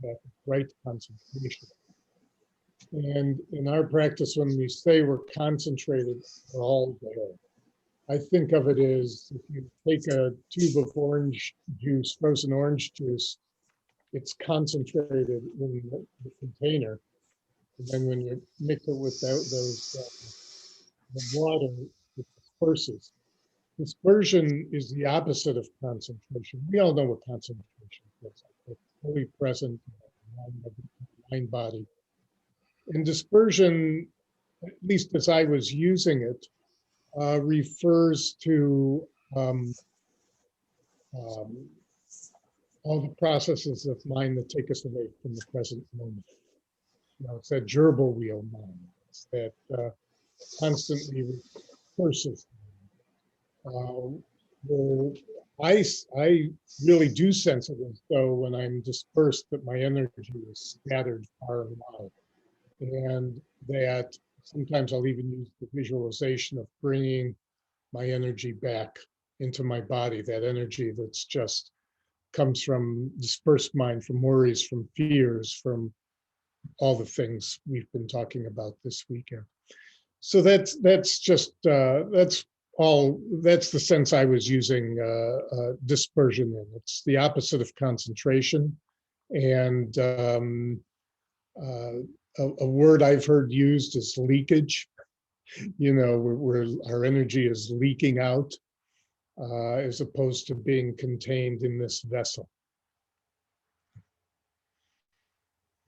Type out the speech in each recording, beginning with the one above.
that right concentration. And in our practice, when we say we're concentrated, we're all there. I think of it as if you take a tube of orange juice, frozen orange juice, it's concentrated in the container. And then when you mix it with the water, it disperses. Dispersion is the opposite of concentration. We all know what concentration is. It's fully present in the mind body. And dispersion, at least as I was using it, refers to all the processes of mind that take us away from the present moment. It's that gerbil wheel mind. It's that constantly recursive. I really do sense it as though when I'm dispersed that my energy is scattered far and wide. And that sometimes I'll even use the visualization of bringing my energy back into my body, that energy that's just comes from dispersed mind, from worries, from fears, from all the things we've been talking about this weekend. So that's the sense I was using dispersion in. It's the opposite of concentration. And a word I've heard used is leakage. Where our energy is leaking out as opposed to being contained in this vessel.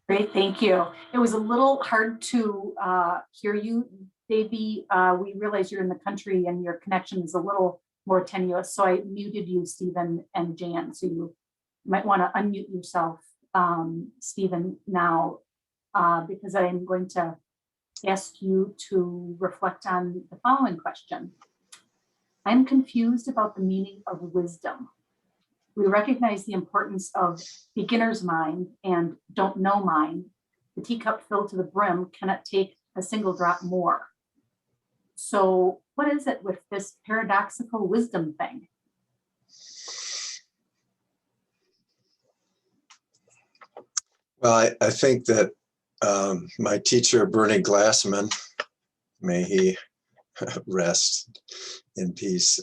Great, thank you. It was a little hard to hear you, Davey. We realize you're in the country and your connection is a little more tenuous, so I muted you, Stephen and Jan. So you might want to unmute yourself, Stephen, now, because I'm going to ask you to reflect on the following question. I'm confused about the meaning of wisdom. We recognize the importance of beginner's mind and don't know mind. The teacup filled to the brim cannot take a single drop more. So what is it with this paradoxical wisdom thing? Well, I think that my teacher, Bernie Glassman, may he rest in peace,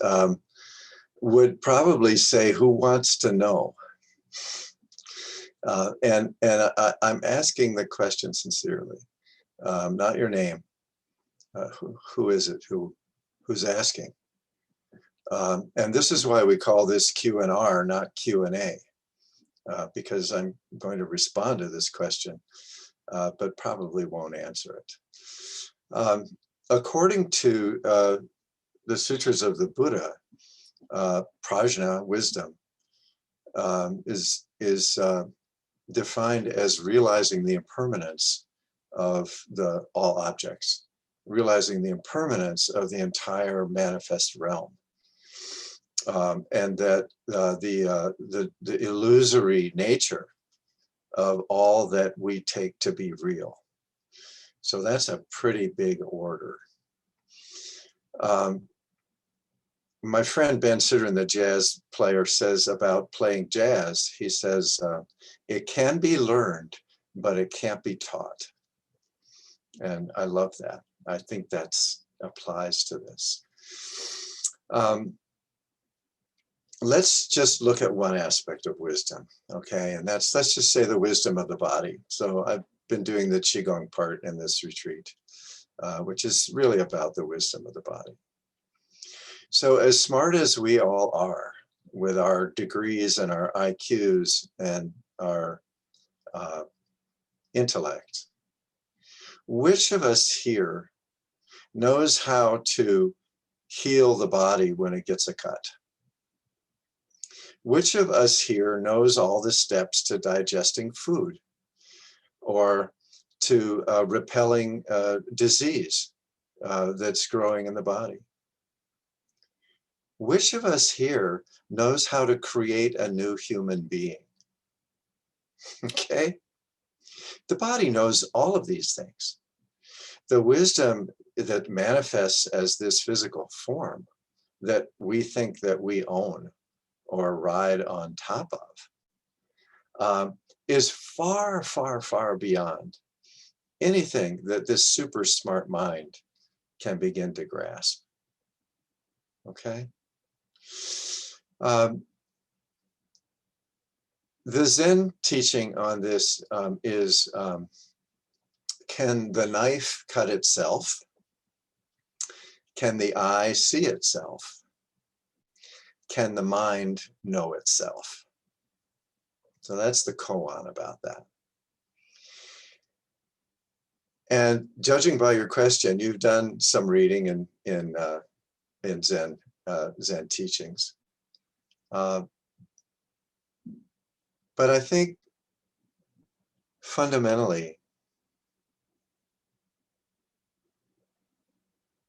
would probably say, who wants to know? And I'm asking the question sincerely, not your name. Who is it? Who's asking? And this is why we call this Q&R, not Q&A, because I'm going to respond to this question, but probably won't answer it. According to the Sutras of the Buddha, prajna, wisdom, is defined as realizing the impermanence of all objects, realizing the impermanence of the entire manifest realm, and that the illusory nature of all that we take to be real. So that's a pretty big order. My friend Ben Sidran, the jazz player, says about playing jazz, he says, it can be learned, but it can't be taught. And I love that. I think that applies to this. Let's just look at one aspect of wisdom, okay? And let's just say the wisdom of the body. So I've been doing the Qigong part in this retreat, which is really about the wisdom of the body. So as smart as we all are with our degrees and our IQs and our intellect, which of us here knows how to heal the body when it gets a cut? Which of us here knows all the steps to digesting food or to repelling disease that's growing in the body? Which of us here knows how to create a new human being? Okay? The body knows all of these things. The wisdom that manifests as this physical form that we think that we own or ride on top of is far, far, far beyond anything that this super smart mind can begin to grasp. Okay? The Zen teaching on this is, can the knife cut itself? Can the eye see itself? Can the mind know itself? So that's the koan about that. And judging by your question, you've done some reading in Zen teachings. But I think fundamentally,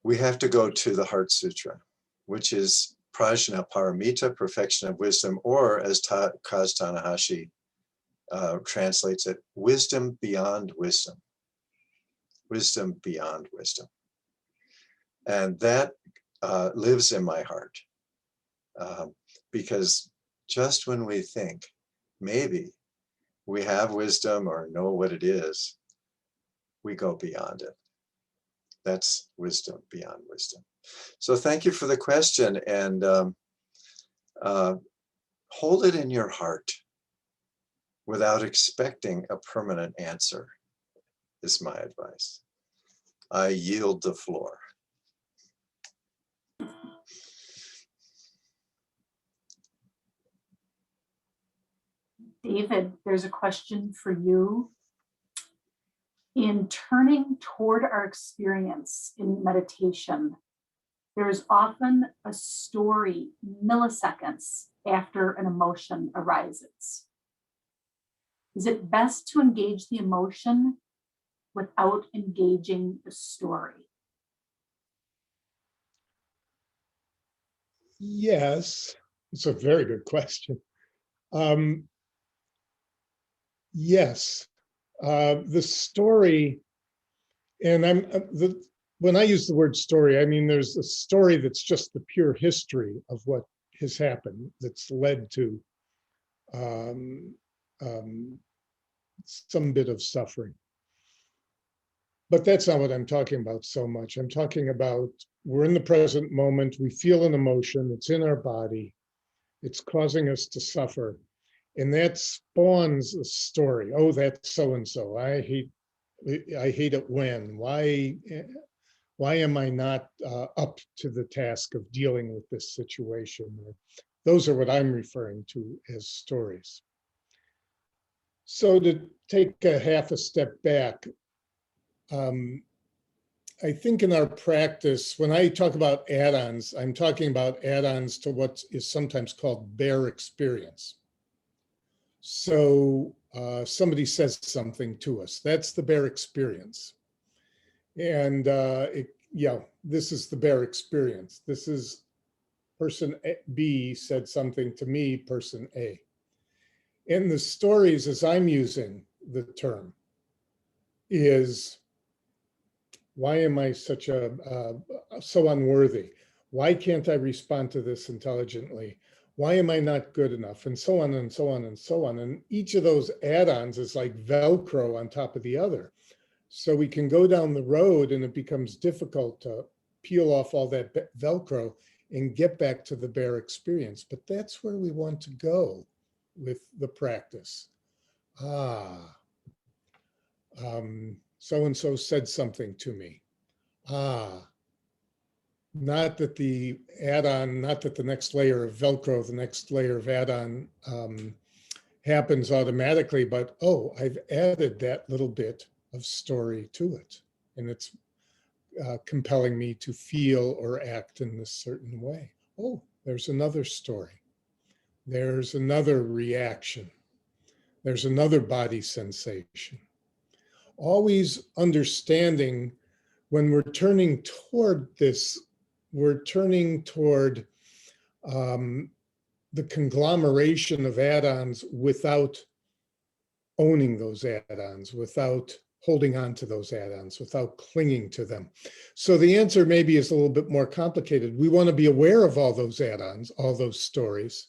we have to go to the Heart Sutra, which is Prajna Paramita, perfection of wisdom, or as Kaz Tanahashi translates it, wisdom beyond wisdom. Wisdom beyond wisdom. And that lives in my heart. Because just when we think maybe we have wisdom or know what it is, we go beyond it. That's wisdom beyond wisdom. So thank you for the question, and hold it in your heart without expecting a permanent answer, is my advice. I yield the floor. David, there's a question for you. In turning toward our experience in meditation, there is often a story milliseconds after an emotion arises. Is it best to engage the emotion without engaging the story? Yes, it's a very good question. Yes, the story, and when I use the word story, I mean there's a story that's just the pure history of what has happened that's led to some bit of suffering. But that's not what I'm talking about so much. I'm talking about we're in the present moment, we feel an emotion, it's in our body, it's causing us to suffer. And that spawns a story. Oh, that's so-and-so. I hate it when. Why am I not up to the task of dealing with this situation? Those are what I'm referring to as stories. So to take a half a step back, I think in our practice, when I talk about add-ons, I'm talking about add-ons to what is sometimes called bare experience. So somebody says something to us. That's the bare experience. And this is the bare experience. This is person B said something to me, person A. And the stories, as I'm using the term, is why am I such so unworthy? Why can't I respond to this intelligently? Why am I not good enough? And so on and so on and so on. And each of those add-ons is like Velcro on top of the other. So we can go down the road and it becomes difficult to peel off all that Velcro and get back to the bare experience. But that's where we want to go with the practice. So-and-so said something to me. Not that the add-on, not that the next layer of Velcro, the next layer of add-on happens automatically, but oh, I've added that little bit of story to it. And it's compelling me to feel or act in this certain way. Oh, there's another story. There's another reaction. There's another body sensation. Always understanding when we're turning toward this, we're turning toward the conglomeration of add-ons without owning those add-ons, without holding on to those add-ons, without clinging to them. So the answer maybe is a little bit more complicated. We want to be aware of all those add-ons, all those stories.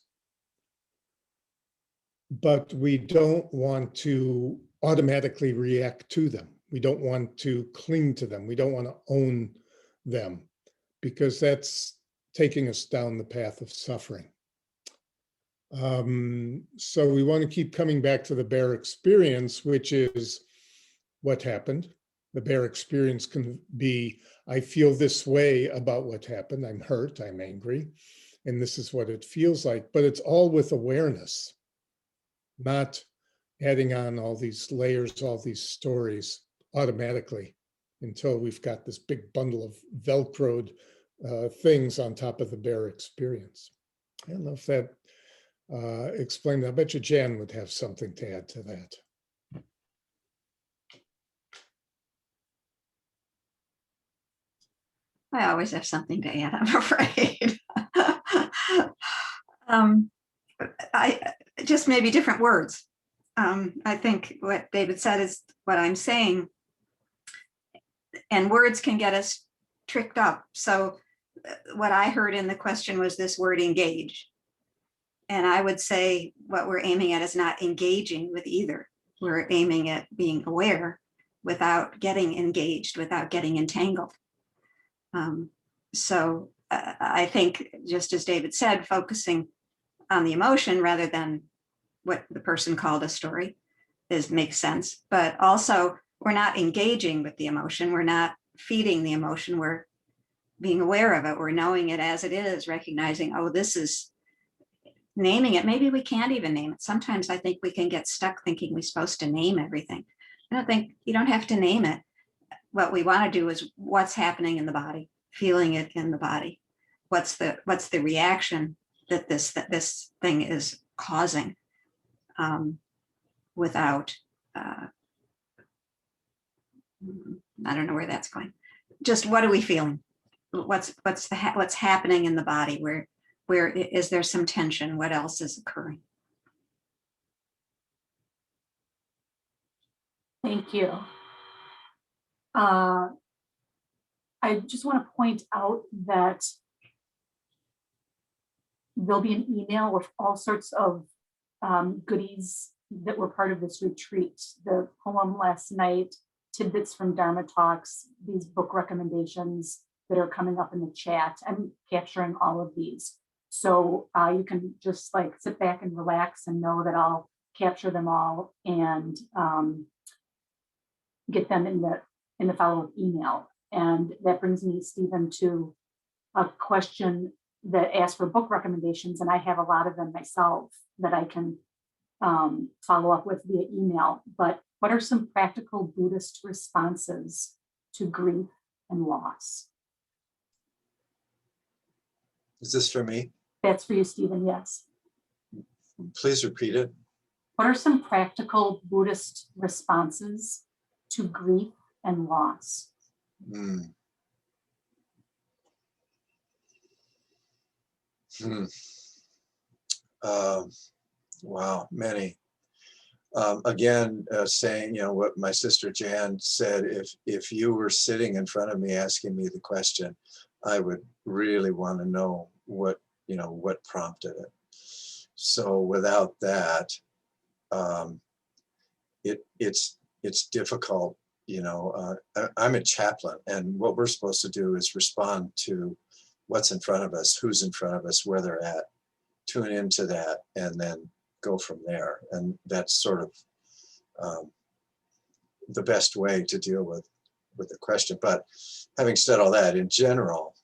but we don't want to automatically react to them. We don't want to cling to them. We don't want to own them, because that's taking us down the path of suffering. So we want to keep coming back to the bare experience, which is what happened. The bare experience can be, I feel this way about what happened. I'm hurt, I'm angry, and this is what it feels like. But it's all with awareness, not adding on all these layers, all these stories automatically, until we've got this big bundle of Velcroed things on top of the bare experience. I don't know if that explained. I bet you Jan would have something to add to that. I always have something to add, I'm afraid. I just maybe different words. I think what David said is what I'm saying, and words can get us tricked up. So what I heard in the question was this word engage. And I would say what we're aiming at is not engaging with either. We're aiming at being aware without getting engaged, without getting entangled. So I think, just as David said, focusing on the emotion rather than what the person called a story makes sense. But also, we're not engaging with the emotion. We're not feeding the emotion. We're being aware of it. We're knowing it as it is, recognizing, oh, this is, naming it. Maybe we can't even name it. Sometimes I think we can get stuck thinking we're supposed to name everything. I don't think you don't have to name it. What we want to do is what's happening in the body, feeling it in the body. What's the reaction that this thing is causing, without I don't know where that's going. Just what are we feeling? What's happening in the body? Where is there some tension? What else is occurring? Thank you. I just want to point out that there'll be an email with all sorts of goodies that were part of this retreat. The poem last night, tidbits from Dharma talks, these book recommendations that are coming up in the chat. I'm capturing all of these. So you can just like sit back and relax and know that I'll capture them all and get them in the follow-up email. And that brings me, Stephen, to a question that asks for book recommendations, and I have a lot of them myself that I can follow up with via email. But what are some practical Buddhist responses to grief and loss? Is this for me? That's for you, Stephen, yes. Please repeat it. What are some practical Buddhist responses to grief and loss? Wow, many. Again, saying, what my sister Jan said, if you were sitting in front of me asking me the question, I would really want to know what prompted it. So without that, it's difficult. I'm a chaplain, and what we're supposed to do is respond to what's in front of us, who's in front of us, where they're at, tune into that, and then go from there. And that's sort of the best way to deal with the question. But having said all that, in general,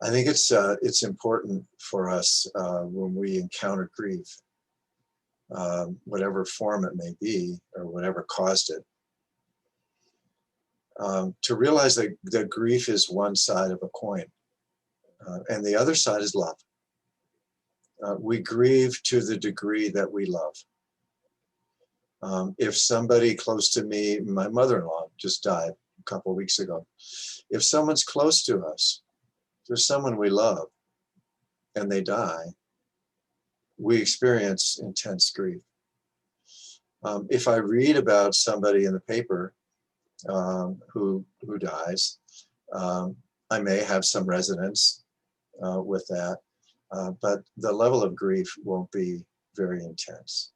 I think it's important for us when we encounter grief, whatever form it may be or whatever caused it, to realize that grief is one side of a coin, and the other side is love. We grieve to the degree that we love. If somebody close to me, my mother-in-law just died a couple of weeks ago. If someone's close to us, there's someone we love, and they die, we experience intense grief. If I read about somebody in the paper who dies, I may have some resonance with that. but the level of grief won't be very intense.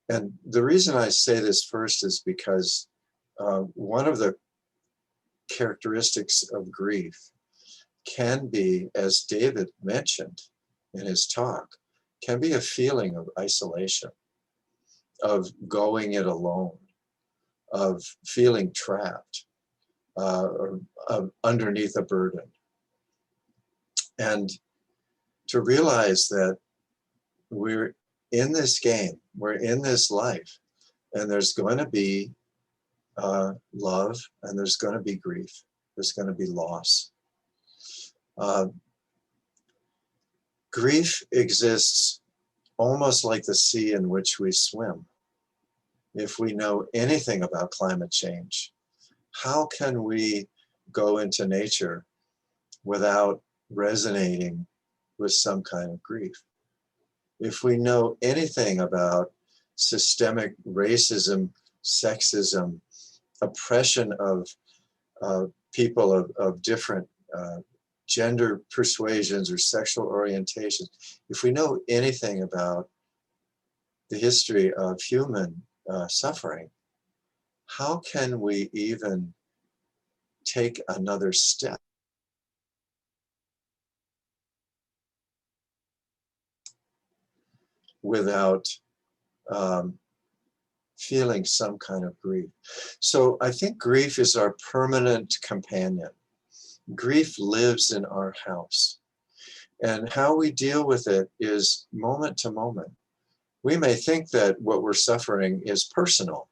And the reason I say this first is because one of the characteristics of grief can be, as David mentioned in his talk, can be a feeling of isolation, of going it alone, of feeling trapped, or underneath a burden. And to realize that we're in this game, we're in this life, and there's going to be love, and there's going to be grief, there's going to be loss. Grief exists almost like the sea in which we swim. If we know anything about climate change, how can we go into nature without resonating with some kind of grief? If we know anything about systemic racism, sexism, oppression of people of different gender persuasions or sexual orientations, if we know anything about the history of human suffering, how can we even take another step without feeling some kind of grief? So I think grief is our permanent companion. Grief lives in our house. And how we deal with it is moment to moment. We may think that what we're suffering is personal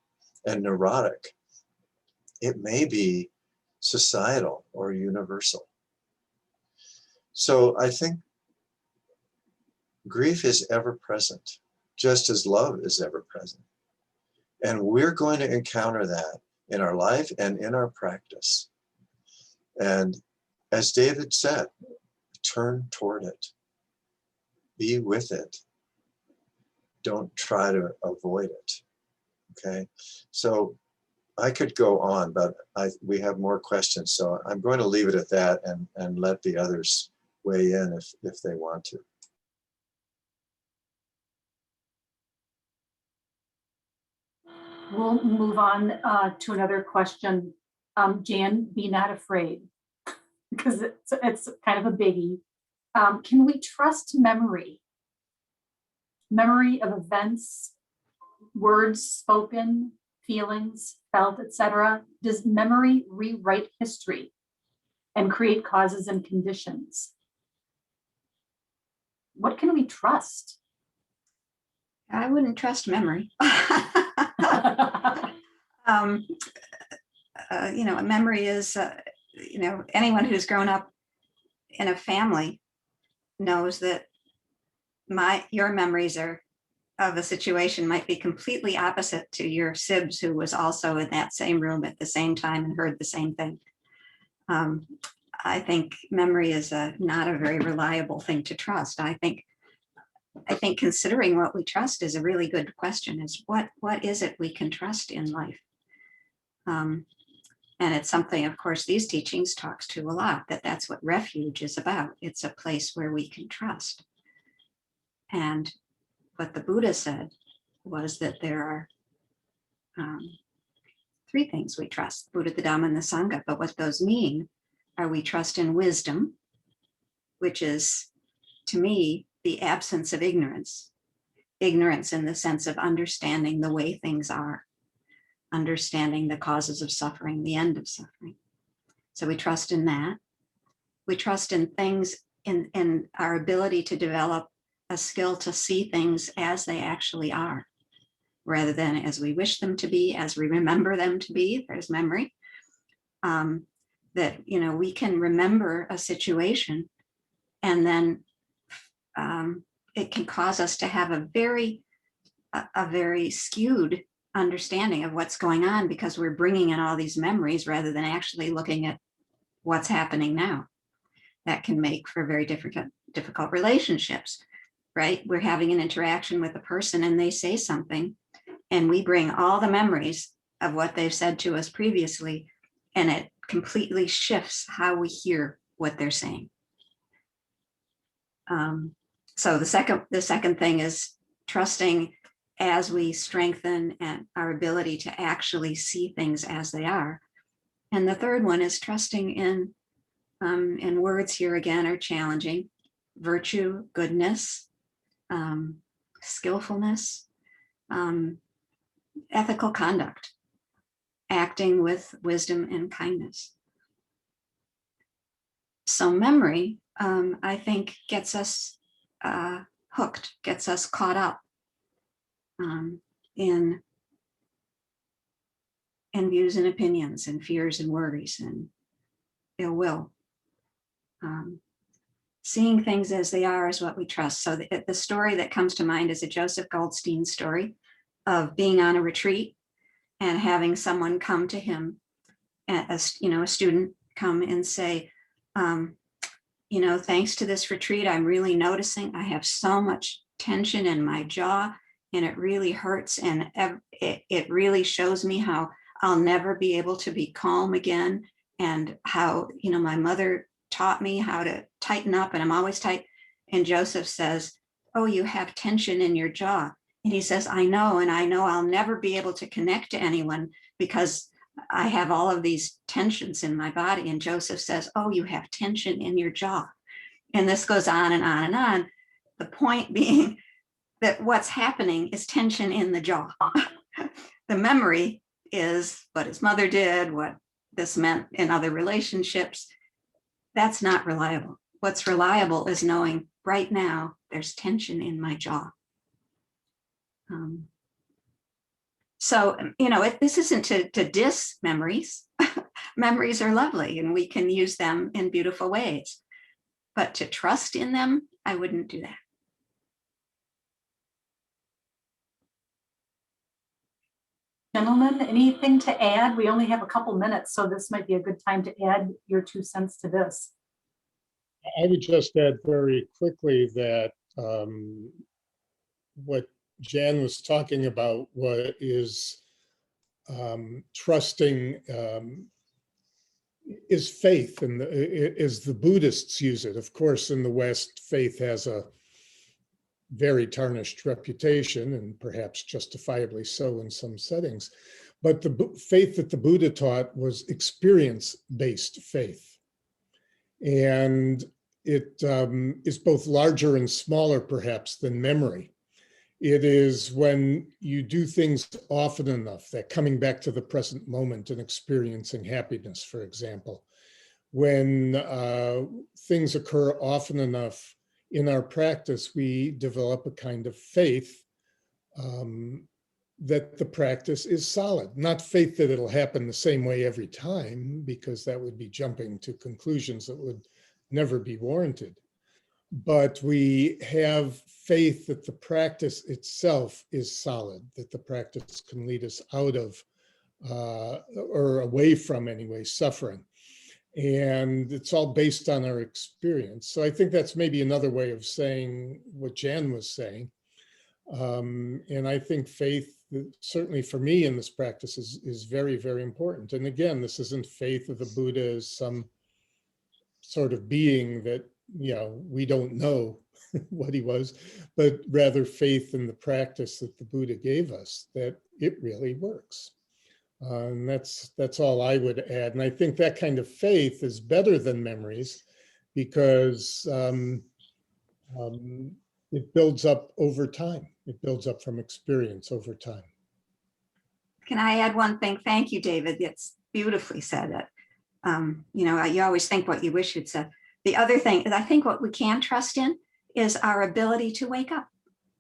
and neurotic. It may be societal or universal. So I think grief is ever present, just as love is ever present. And we're going to encounter that in our life and in our practice. And as David said, turn toward it, be with it. Don't try to avoid it, okay? So I could go on, but we have more questions. So I'm going to leave it at that and let the others weigh in if they want to. We'll move on to another question. Jan, be not afraid, because it's kind of a biggie. Can we trust memory? Memory of events, words spoken, feelings felt, etc. Does memory rewrite history and create causes and conditions? What can we trust? I wouldn't trust memory. Memory is, anyone who's grown up in a family knows that your memories of a situation might be completely opposite to your sibs who was also in that same room at the same time and heard the same thing. I think memory is not a very reliable thing to trust. I think considering what we trust is a really good question, is what is it we can trust in life? And it's something, of course, these teachings talks to a lot, that's what refuge is about. It's a place where we can trust. And what the Buddha said was that there are three things we trust: Buddha, the Dhamma, and the Sangha. But what those mean are we trust in wisdom, which is, to me, the absence of ignorance. Ignorance in the sense of understanding the way things are, understanding the causes of suffering, the end of suffering. So we trust in that. We trust in things, in our ability to develop a skill to see things as they actually are, rather than as we wish them to be, as we remember them to be. There's memory. That, we can remember a situation, and then it can cause us to have a very skewed understanding of what's going on, because we're bringing in all these memories rather than actually looking at what's happening now. That can make for very difficult relationships, right? We're having an interaction with a person and they say something, and we bring all the memories of what they've said to us previously, and it completely shifts how we hear what they're saying. So the second thing is trusting as we strengthen and our ability to actually see things as they are. And the third one is trusting in, and words here again are challenging, virtue, goodness, skillfulness, ethical conduct, acting with wisdom and kindness. So memory, I think, gets us hooked, gets us caught up in views and opinions and fears and worries and ill will. Seeing things as they are is what we trust. So the story that comes to mind is a Joseph Goldstein story of being on a retreat and having someone come to him, a student come and say, thanks to this retreat, I'm really noticing I have so much tension in my jaw and it really hurts. And it really shows me how I'll never be able to be calm again. And how, my mother taught me how to tighten up and I'm always tight. And Joseph says, oh, you have tension in your jaw. And he says, I know, and I know I'll never be able to connect to anyone because I have all of these tensions in my body. And Joseph says, oh, you have tension in your jaw. And this goes on and on and on. The point being that what's happening is tension in the jaw. The memory is what his mother did, what this meant in other relationships. That's not reliable. What's reliable is knowing right now there's tension in my jaw. So, this isn't to diss memories. Memories are lovely and we can use them in beautiful ways. But to trust in them, I wouldn't do that. Gentlemen, anything to add? We only have a couple minutes, so this might be a good time to add your 2 cents to this. I would just add very quickly that what Jan was talking about is trusting is faith, and as the Buddhists use it. Of course, in the West, faith has a very tarnished reputation, and perhaps justifiably so in some settings. But the faith that the Buddha taught was experience-based faith. And it is both larger and smaller, perhaps, than memory. It is when you do things often enough, that coming back to the present moment and experiencing happiness, for example, when things occur often enough in our practice, we develop a kind of faith that the practice is solid. Not faith that it'll happen the same way every time, because that would be jumping to conclusions that would never be warranted. But we have faith that the practice itself is solid, that the practice can lead us out of, or away from anyway, suffering. And it's all based on our experience. So I think that's maybe another way of saying what Jan was saying. And I think faith, certainly for me in this practice, is very, very important. And again, this isn't faith of the Buddha as some sort of being that, we don't know what he was, but rather faith in the practice that the Buddha gave us, that it really works. And that's all I would add. And I think that kind of faith is better than memories because it builds up over time. It builds up from experience over time. Can I add one thing? Thank you, David. It's beautifully said. You always think what you wish you'd said. The other thing is, I think what we can trust in is our ability to wake up,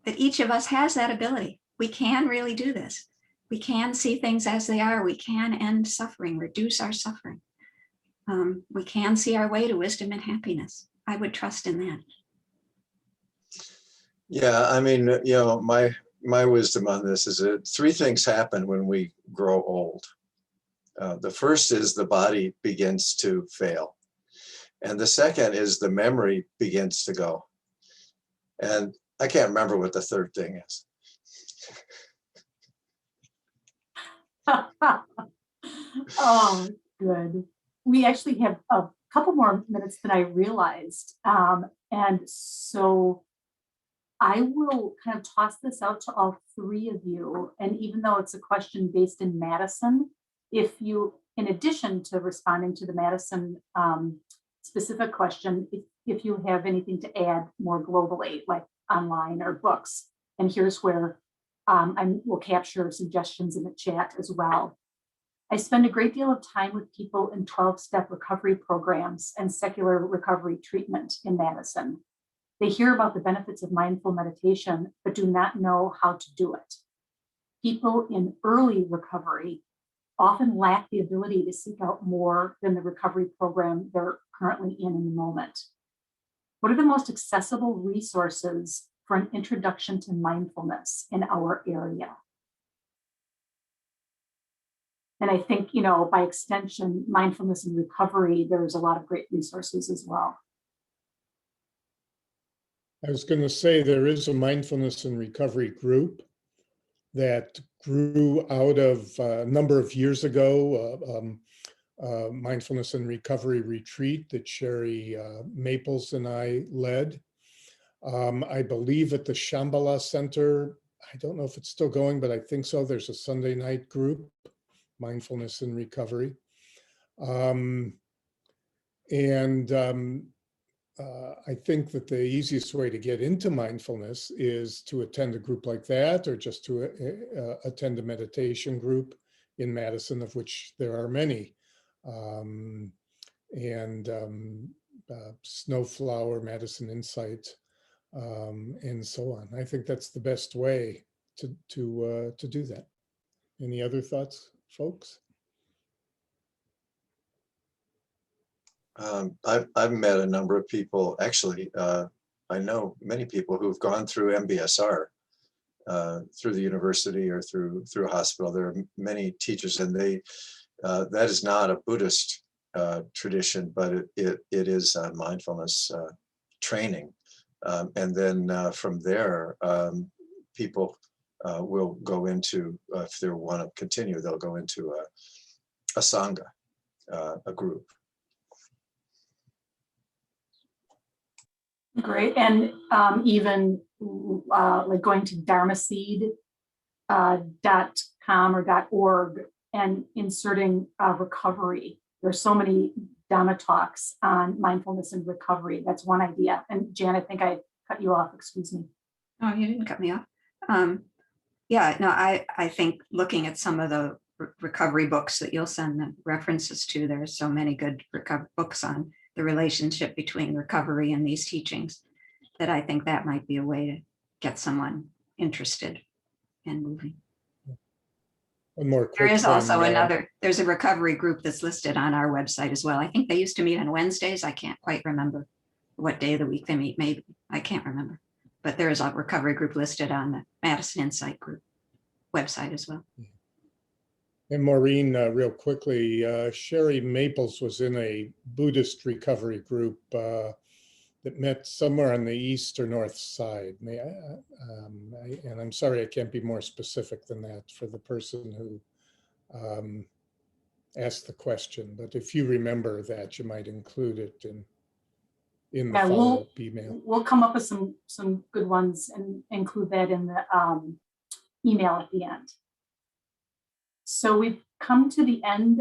that each of us has that ability. We can really do this. We can see things as they are. We can end suffering, reduce our suffering. We can see our way to wisdom and happiness. I would trust in that. Yeah, I mean, my wisdom on this is that 3 things happen when we grow old. The first is the body begins to fail. And the second is the memory begins to go. And I can't remember what the third thing is. Oh, good. We actually have a couple more minutes than I realized. And so I will kind of toss this out to all three of you. And even though it's a question based in Madison, if you, in addition to responding to the Madison specific question, if you have anything to add more globally, like online or books, and here's where I will capture suggestions in the chat as well. I spend a great deal of time with people in 12-step recovery programs and secular recovery treatment in Madison. They hear about the benefits of mindful meditation, but do not know how to do it. People in early recovery often lack the ability to seek out more than the recovery program they're currently in the moment. What are the most accessible resources for an introduction to mindfulness in our area? And I think, you know, by extension, mindfulness and recovery, there's a lot of great resources as well. I was going to say there is a mindfulness and recovery group that grew out of a number of years ago, mindfulness and recovery retreat that Sherry Maples and I led. I believe at the Shambhala Center, I don't know if it's still going, but I think so. There's a Sunday night group, mindfulness and recovery. I think that the easiest way to get into mindfulness is to attend a group like that, or just to attend a meditation group in Madison, of which there are many. Snowflower, Madison Insight, and so on. I think that's the best way to do that. Any other thoughts, folks? I've met a number of people, actually, I know many people who've gone through MBSR through the university or through a hospital. There are many teachers, and that is not a Buddhist tradition, but it is mindfulness training. And then from there, people will go into, if they want to continue, they'll go into a Sangha, a group. Great. And even like going to dharmaseed.com or .org and inserting recovery. There's so many Dhamma talks on mindfulness and recovery. That's one idea. And Jan, I think I cut you off, excuse me. No, you didn't cut me off. Yeah, no, I think looking at some of the recovery books that you'll send the references to, there's so many good books on the relationship between recovery and these teachings, that I think that might be a way to get someone interested in moving. One more There quick is also one, there's a recovery group that's listed on our website as well. I think they used to meet on Wednesdays. I can't quite remember what day of the week they meet, maybe, I can't remember. But there is a recovery group listed on the Madison Insight group website as well. And Maureen, real quickly, Sherry Maples was in a Buddhist recovery group that met somewhere on the east or north side. And I'm sorry, I can't be more specific than that for the person who asked the question. But if you remember that, you might include it in the follow-up email. We'll come up with some good ones and include that in the email at the end. So we've come to the end